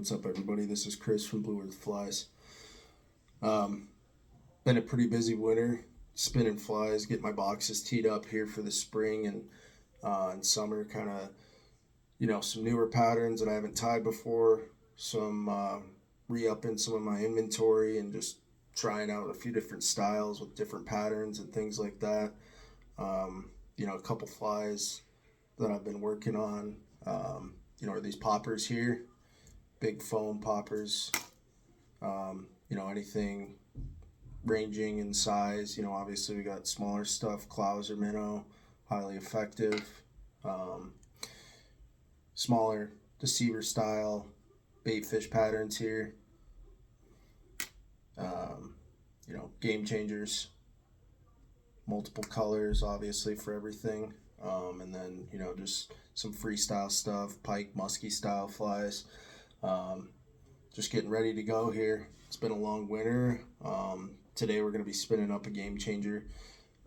What's up, everybody? This is Chris from Blue Earth Flies. Been a pretty busy winter, spinning flies, getting my boxes teed up here for the spring and summer. Kind of, some newer patterns that I haven't tied before. Some re-upping some of my inventory and just trying out a few different styles with different patterns and things like that. A couple flies that I've been working on. Are these poppers here. Big foam poppers, anything ranging in size. Obviously we got smaller stuff, clouser minnow, highly effective. Smaller deceiver style bait fish patterns here. Game changers, multiple colors obviously for everything. And then, just some freestyle stuff, pike, musky style flies. Just getting ready to go here. It's been a long winter. Today we're going to be spinning up a game changer.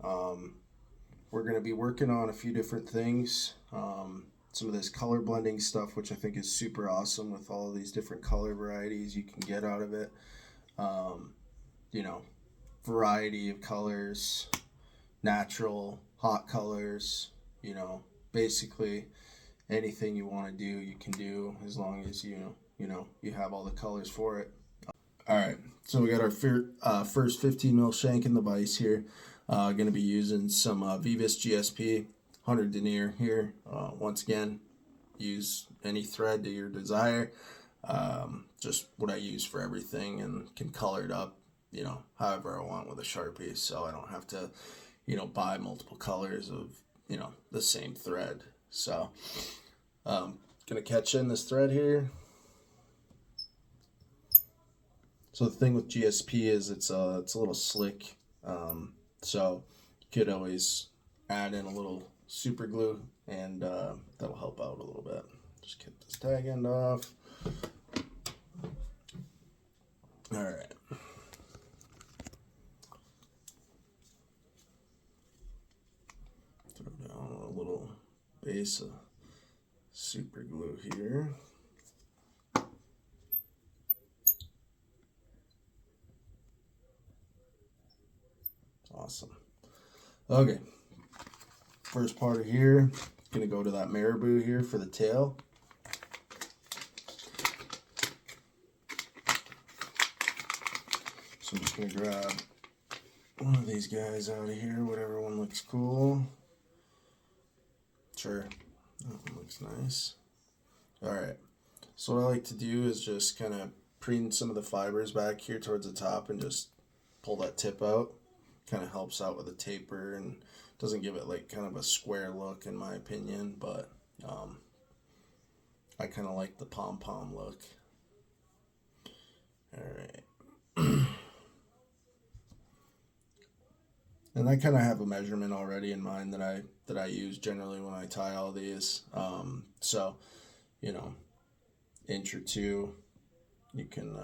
We're going to be working on a few different things. Some of this color blending stuff, which I think is super awesome with all of these different color varieties you can get out of it. Variety of colors, natural, hot colors, basically anything you want to do, you can do as long as you have all the colors for it. All right, so we got our first 15 mil shank in the vise here. Going to be using some Vivis GSP 100 denier here. Once again, use any thread to your desire. Just what I use for everything, and can color it up, however I want with a Sharpie, so I don't have to, buy multiple colors of, the same thread. So, gonna catch in this thread here. So the thing with GSP is it's a little slick, so you could always add in a little super glue, and that'll help out a little bit. Just get this tag end off. All right. Throw down a little base of super glue here. Awesome. Okay, first part of here, gonna go to that marabou here for the tail. So I'm just gonna grab one of these guys out of here, whatever one looks cool. Sure, that one looks nice. All right, so what I like to do is just kind of preen some of the fibers back here towards the top and just pull that tip out. Kind of helps out with a taper and doesn't give it like kind of a square look in my opinion, but I kind of like the pom-pom look. All right. And I kind of have a measurement already in mind that I use generally when I tie all these. So, inch or two, you can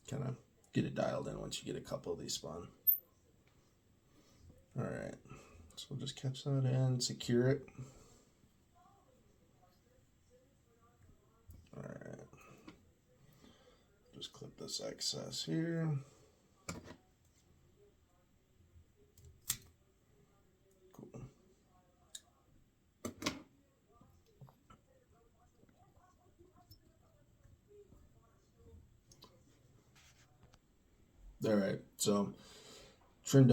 kind of get it dialed in once you get a couple of these spun. All right, so we'll just catch that in, secure it. All right, just clip this excess here. Cool. All right, so trimmed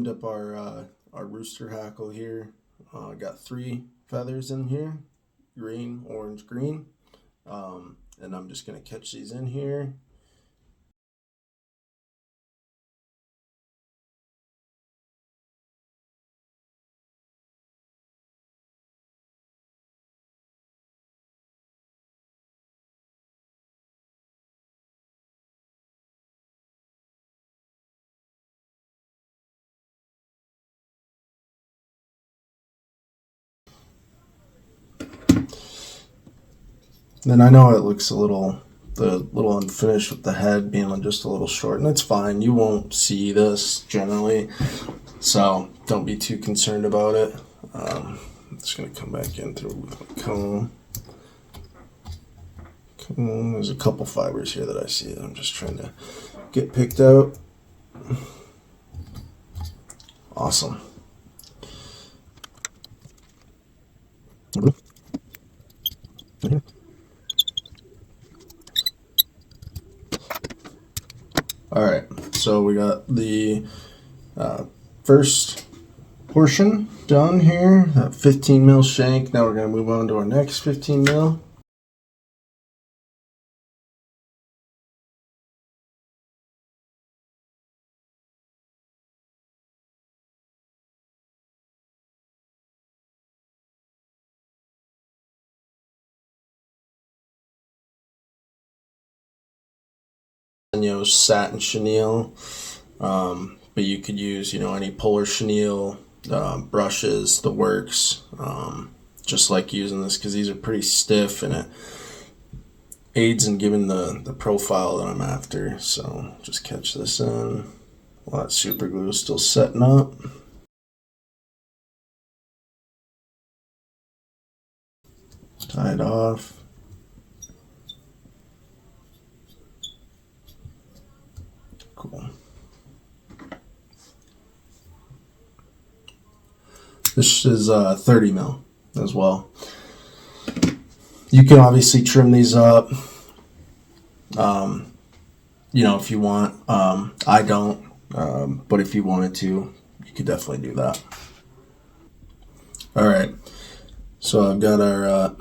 up our rooster hackle here. Got 3 feathers in here, green, orange, green, and I'm just gonna catch these in here. Then I know it looks the little unfinished with the head being just a little short, and it's fine. You won't see this generally, so don't be too concerned about it. I'm just gonna come back in through with my comb. There's a couple fibers here that I see that I'm just trying to get picked out. Awesome. All right, so we got the first portion done here, that 15 mil shank. Now we're going to move on to our next 15 mil. Senyo Satin Chenille, but you could use, any polar chenille brushes, the works. Just like using this because these are pretty stiff and it aids in giving the profile that I'm after. So just catch this in while that super glue is still setting up. Tie it off. Cool. This is 30 mil as well. You can obviously trim these up, if you want. I don't, but if you wanted to, you could definitely do that. All right, so I've got our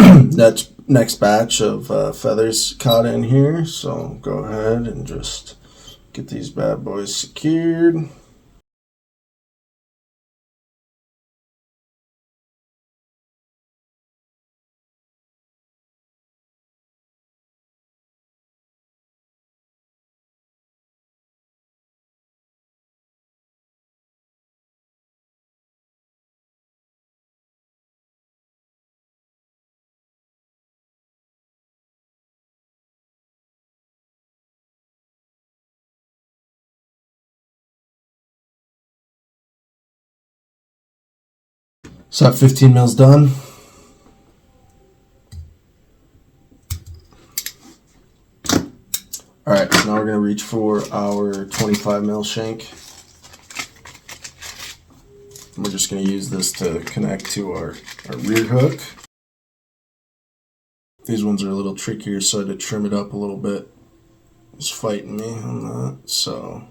next batch of feathers caught in here. So go ahead and just get these bad boys secured. So that 15 mil's done. All right, now we're gonna reach for our 25 mil shank. And we're just gonna use this to connect to our rear hook. These ones are a little trickier, so I had to trim it up a little bit. It's fighting me on that, so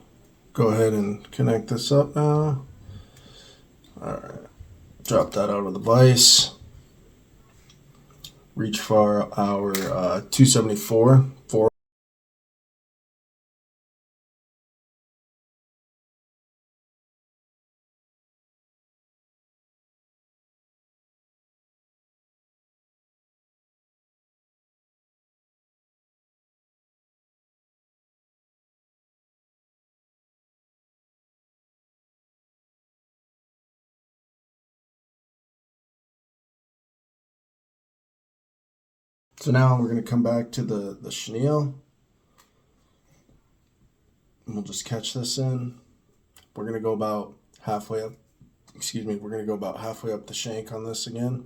go ahead and connect this up now. All right, drop that out of the vise. Reach for our 274 4. So now we're going to come back to the chenille. And we'll just catch this in. We're going to go about halfway up. We're going to go about halfway up the shank on this again.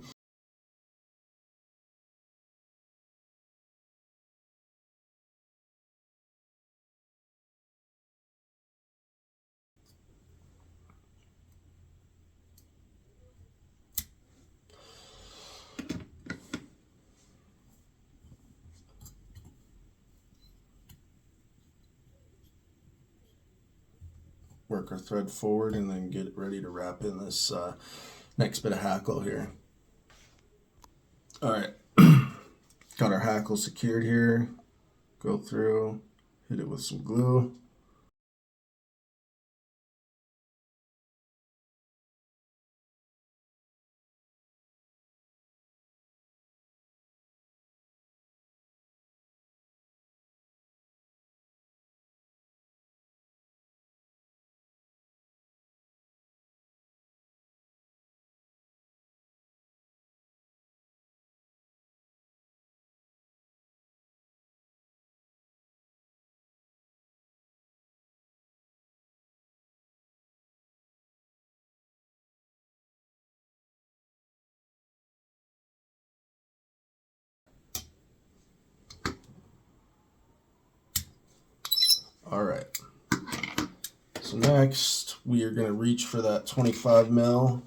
Work our thread forward and then get ready to wrap in this next bit of hackle here. All right, got our hackle secured here. Go through, hit it with some glue. Alright, so next we are going to reach for that 25 mil.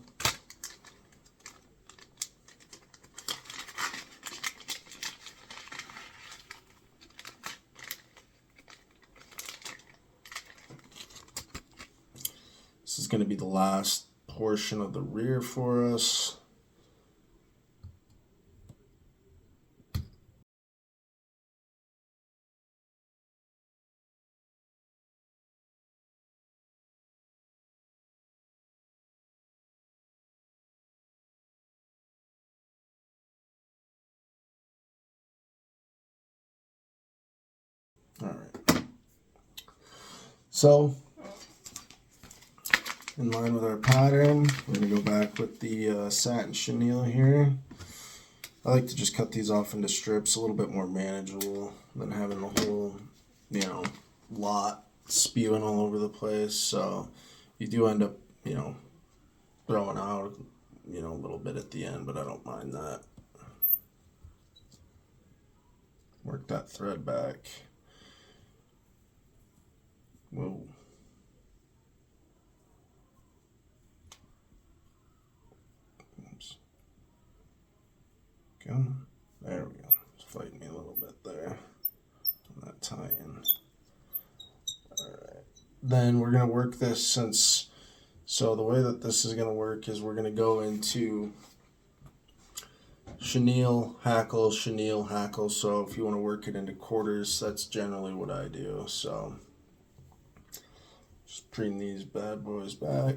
This is going to be the last portion of the rear for us. All right. So, in line with our pattern, we're going to go back with the Satin Chenille here. I like to just cut these off into strips, a little bit more manageable than having the whole, lot spewing all over the place. So you do end up, throwing out, a little bit at the end, but I don't mind that. Work that thread back. Whoa. Oops. Go. There we go. It's fighting me a little bit there on that tie-in. Alright. Then we're going to work this so the way that this is going to work is we're going to go into chenille, hackle, chenille, hackle. So if you want to work it into quarters, that's generally what I do. So just bring these bad boys back.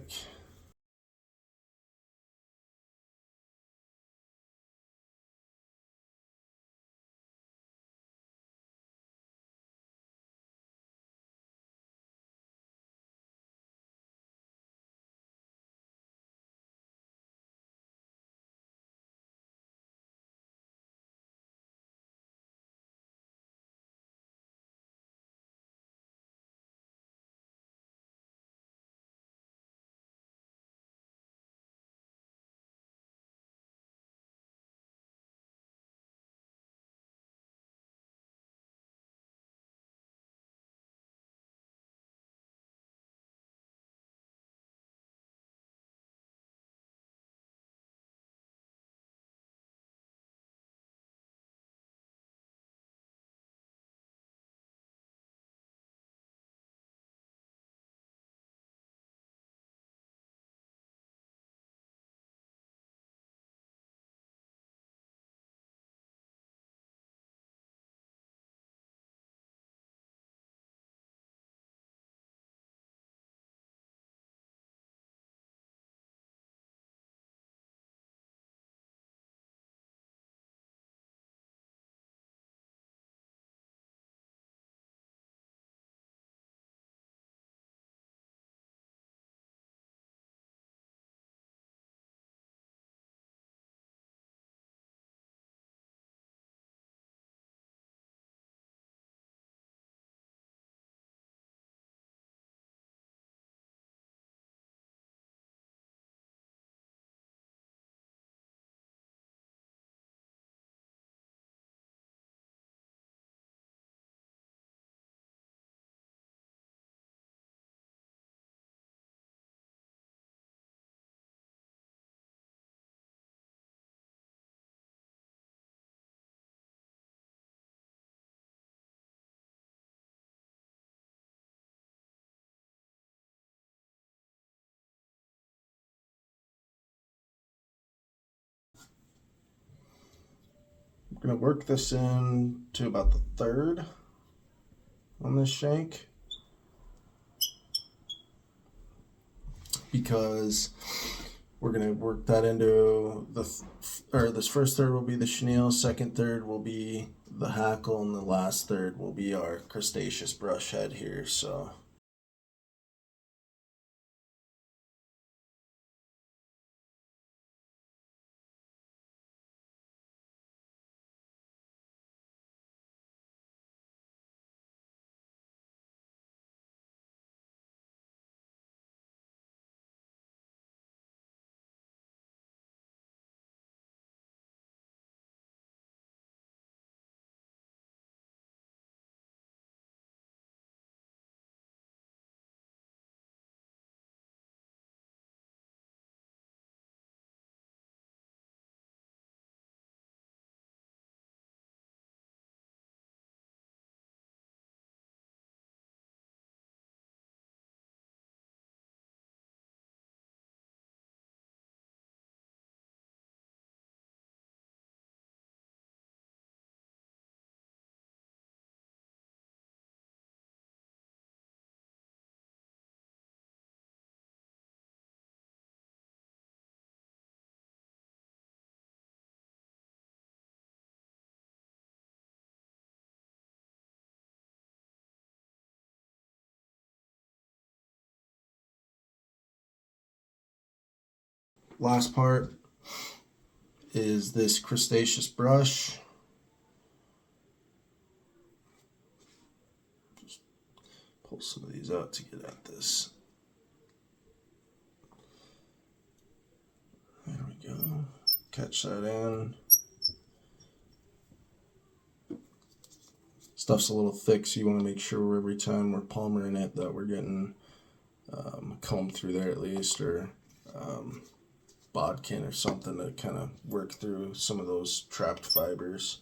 I'm going to work this in to about the third on this shank, because we're going to work that into this first third will be the chenille, second third will be the hackle, and the last third will be our Crustaceous Brush head here. So last part is this Crustaceous brush. Just pull some of these out to get at this. There we go. Catch that in. Stuff's a little thick, so you want to make sure every time we're palmering it that we're getting comb through there at least, or bodkin or something to kind of work through some of those trapped fibers.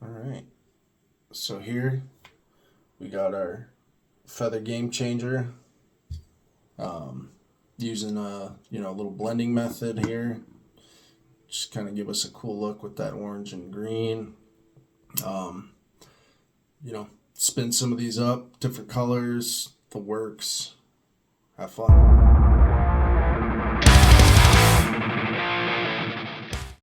Alright, so here we got our feather game changer, using a little blending method here, just kind of give us a cool look with that orange and green. Spin some of these up, different colors, the works, have fun.